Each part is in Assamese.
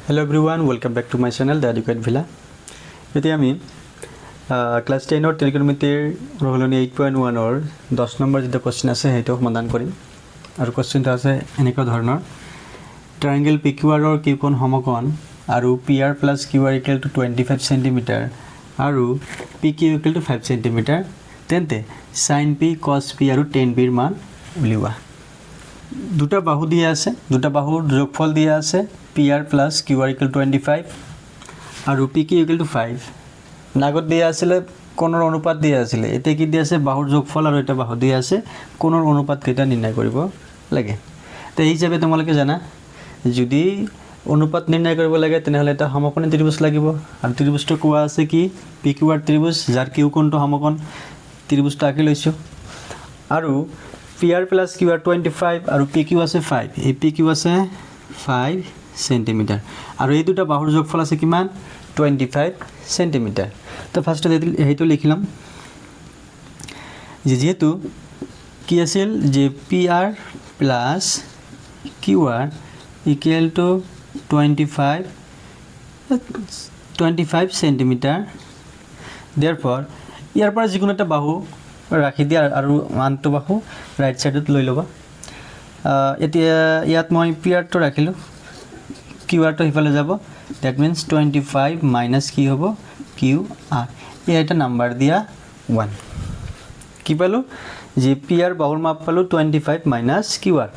Hello everyone, welcome back to my channel The Adequate Villa. Today আমি ক্লাস 10 or trigonometry রহলনি 8.1 or 10 নম্বর যেটা কোশ্চেন আছে হেটো সমাধান কৰিম আৰু কোশ্চেনটা আছে এনেকুৱা ধৰণৰ ট্ৰায়াঙ্গল PQR or কিউকোণ সমকোণ আৰু PR plus QR equal to 25 cm আৰু PQ equal to 5 cm তেন্তে sin P cos P আৰু tan P ৰ মান উলিওৱা দুটা বাহু দিয়া আছে দুটা বাহুৰ যোগফল দিয়া আছে PR plus QR equal to 25 আৰু PQ equal to 5 নাগত দিয়া আছিল কোণৰ অনুপাত দিয়া আছিল এতে কি দিয়া আছে বাহুৰ যোগফল আৰু এটা বাহু দিয়া আছে কোণৰ অনুপাত কেইটা নিৰ্ণয় কৰিব লাগে তে এই হিচাপে তোমালোকে জানা যদি অনুপাত নিৰ্ণয় কৰিব লাগে তেনেহলে এটা সমকোণী ত্ৰিভুজ লাগিব আৰু ত্ৰিভুজটো কোৱা আছে কি PQR ত্ৰিভুজ যাৰ কিউ কোণটো সমকোণ ত্ৰিভুজটো আঁকি লৈছো আৰু PR plus QR 25 আৰু PQ আছে 5 এই PQ আছে 5 cm আৰু এই দুটা বাহুৰ যোগফল আছে কিমান 25 cm তো ফার্স্ট এইটো লিখিলাম যেহেতু কি আছিল যে PR plus QR equal to 25 cm therefore ইয়াৰ পৰা যিকোনো এটা বাহু ৰাখি দিয়া আৰু আনটো বাহু ৰাইট সাইডত লৈ লবা এতিয়া ইয়াত মই PR টো ৰাখিলো QR টো হিফালে যাব that means 25 minus কি হ'ব QR এটা নাম্বার দিয়া 1 কি পালো যে PR বাহুৰ মাপ পালো 25 minus QR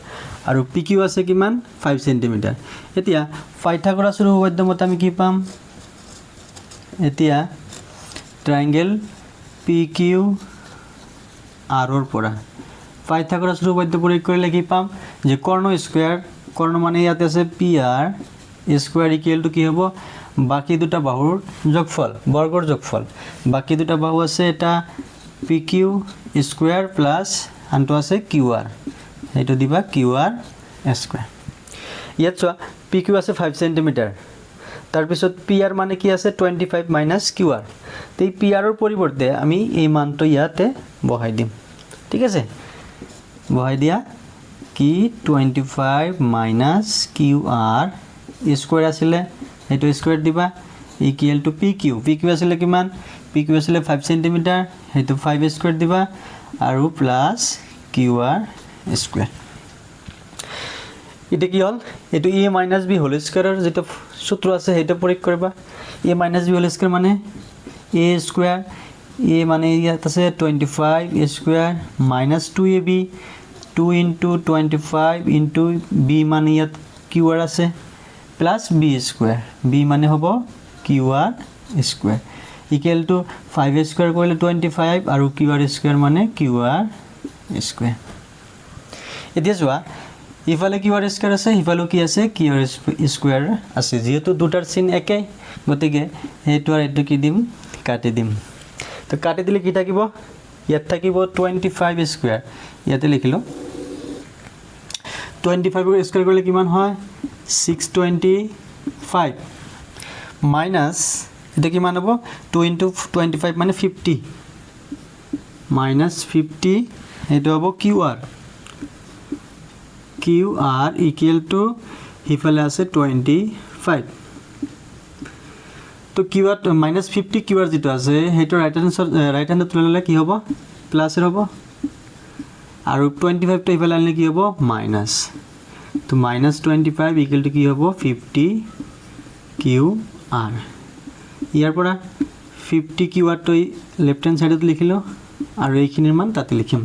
আৰু PQ আছে কিমান 5 cm এতিয়া পাইথাগোৰাছৰ উপপাদ্য মতে আমি কি পাম এতিয়া ট্ৰায়াঙ্গল PQR ৰ পৰা পাইথাগোৰাছৰ উপপাদ্য প্ৰয়োগ কৰিলে কি পাম যে কৰ্ণ স্কয়াৰ কৰ্ণ মানে ইয়াতে আছে PR স্কয়াৰ ইকুয়াল টু কি হ'ব বাকি দুটা বাহুৰ যোগফল বৰ্গৰ যোগফল বাকি দুটা বাহু আছে এটা PQ স্কয়াৰ প্লাস আনটো আছে QR এইটো দিবা QR স্কয়াৰ ইয়াত চোৱা PQ আছে 5 cm তাৰ পিছত PR মানে কি আছে 25 minus QR তেই PR ৰ পৰিৱৰ্তে আমি এই মানটো ইয়াতে বহাই দিম ঠিক আছে বহাই দিয়া কি 25 minus QR স্কয়ার আছিলে এটো স্কয়ার দিবা ইকুয়াল টু PQ আছিলে কিমান PQ আছিলে 5 cm এটো 5 স্কয়ার দিবা আৰু প্লাস QR স্কয়াৰ এটা কি হল এটো a - b হোল স্কয়াৰৰ যেটা সূত্ৰ আছে এটা প্ৰয়োগ কৰিবা a - b হোল স্কয়ার মানে a স্কয়ার a মানে ইয়াত আছে 25 square minus 2ab 2 into 25 into b মানে ইয়াত QR আছে plus b square b মানে হবো QR square equal to 5 square কৰিলে 25 আৰু QR square মানে QR square এতিয়া যোৱা ইফালে QR square আছে ইফালে কি আছে QR square আছে যেহেতু দুটাৰ চিন একে গতিকে হেতু আৰু এটো কি দিম কাটি দিম তো কাটি দিলে কি থাকিব ইয়াত থাকিব 25 square ইয়াতে লিখিলো 25 স্কয়ার কৰিলে কিমান হয় 625 minus এটা কিমান হ'ব 2 into 25 মানে 50 minus 50 এটা হ'ব QR equal to হিফালে আছে 25 তো QR minus 50 QR যেটো আছে হেটো রাইট হ্যান্ড তুলে ললে কি হ'ব প্লাস এর হ'ব আৰু 25 টো হিফালে আনলে কি হ'ব মাইনাস তো minus 25 equal to কি হ'ব 50 QR ইয়াৰ পৰা 50 QR টো লেফট হ্যান্ড সাইডত লিখিলো আৰু এইখিনিৰ মান তাতে লিখিম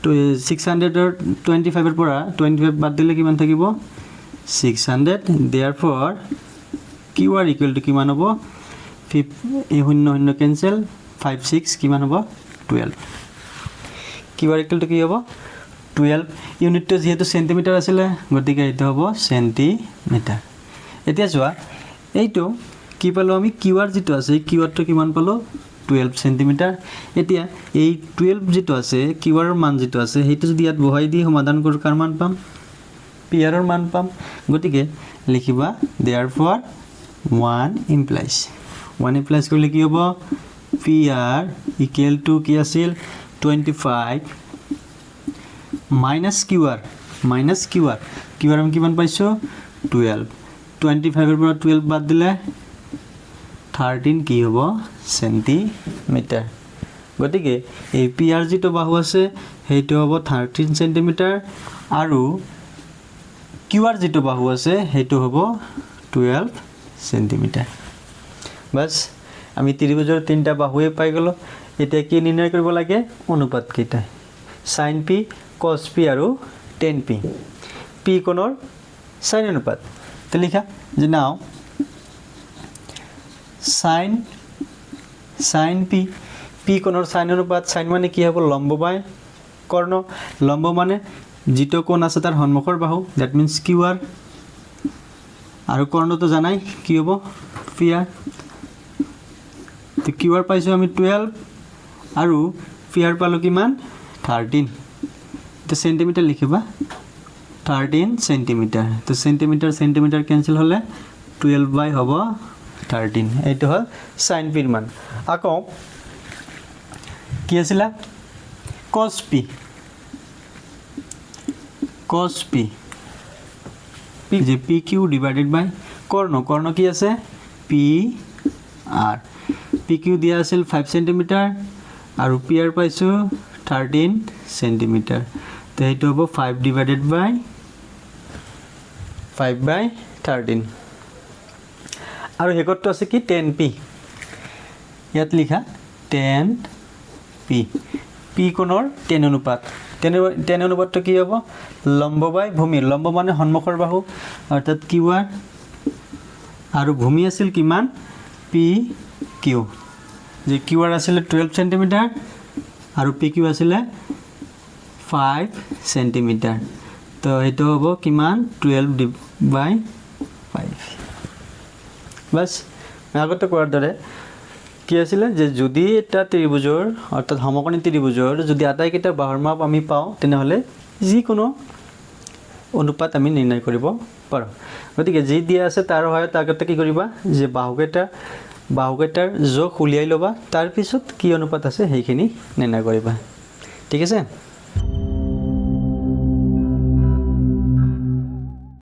তো 600 ৰ 25 ৰ পৰা 25 বাদ দিলে কিমান থাকিব 600 therefore QR equal to কিমান হ'ব 0 cancel 5 6 কিমান হ'ব 12 QR equal to কি হ'ব 12 ইউনিট তো যেহেতু সেন্টিমিটার আছিল গতিকে এটা হ'ব সেন্টিমিটার এতিয়া যোৱা এইটো কি পালো আমি QR যেটো আছে QR টো কিমান পালো 12 সেন্টিমিটার এতিয়া এই 12 যেটো আছে QR ৰ মান যেটো আছে হেতু যদি ইয়াত বহাই দি সমাধান কৰো কাৰ মান পাম PR ৰ মান পাম গতিকে লিখিবা therefore 1 implies কৰিলে কি হ'ব PR equal to কি আছিল 25 minus QR আমি কিমান পাইছো 12 25 এর পৰা 12 বাদ দিলে 13 কি হ'ব সেন্টিমিটাৰ গতিকে এই পিআৰ যিটো বাহু আছে সেইটো হ'ব 13 সেন্টিমিটাৰ আৰু কিউআৰ যিটো বাহু আছে সেইটো হ'ব 12 সেন্টিমিটাৰ বাস আমি ত্ৰিভুজৰ তিনটা বাহুৱে পাই গলো এতিয়া কি নিৰ্ণয় কৰিব লাগে অনুপাত কেইটা sin p cos p আৰু tan p p কোণৰ sin অনুপাত তে লিখা যে নাও sin p p কোণৰ sin অনুপাত sin মানে কি হ'ব লম্ব বাই কৰ্ণ লম্ব মানে যিটো কোণ আছে তাৰ সন্মুখৰ বাহু দ্যাট মিন্স qr আৰু কৰ্ণ তো জানাই কি হ'ব pr তো qr পাইছো আমি 12 আৰু pr পালো কিমান 13 তো সেন্টিমিটার লিখিবা 13 সেন্টিমিটার তো সেন্টিমিটার সেন্টিমিটার ক্যান্সেল হলে 12 বাই হ'ব 13 এইটো হল sin p ৰ মান আকৌ কি আছিল cos p p যে pq ডিভাইডেড বাই কৰ্ণ কৰ্ণ কি আছে pr pq দিয়া আছিল 5 সেন্টিমিটাৰ আৰু pr পাইছো 13 সেন্টিমিটার তো এইটো হ'ব 5 ডিভাইডেড বাই 5 বাই 13 আৰু হেকটো আছে কি 10p ইয়াত লিখা 10p p কোণৰ 10 অনুপাত 10 অনুপাতটো কি হ'ব লম্ব বাই ভূমি লম্ব মানে সন্মুখৰ বাহু অৰ্থাৎ qr আৰু ভূমি আছিল কিমান pq যে qr আছিল 12 সেন্টিমিটাৰ আৰু pq আছিল 5 সেন্টিমিটার তো এইটো হ'ব কিমান 12 বাই 5 বাস আগতে কোৱাৰ দৰে কি আছিল যে যদি এটা ত্ৰিভুজৰ অৰ্থাৎ সমকোণী ত্ৰিভুজৰ যদি আটাইকেইটা বাহুৰ মাপ আমি পাওঁ তেনেহলে যিকোনো অনুপাত আমি নিৰ্ণয় কৰিব পাৰোঁ গতিকে যি দিয়া আছে তাৰ সহায়ত আগতে কি কৰিবা যে বাহুকেইটাৰ জোখ উলিয়াই লবা তাৰ পিছত কি অনুপাত আছে সেইখিনি নিৰ্ণয় কৰিবা ঠিক আছে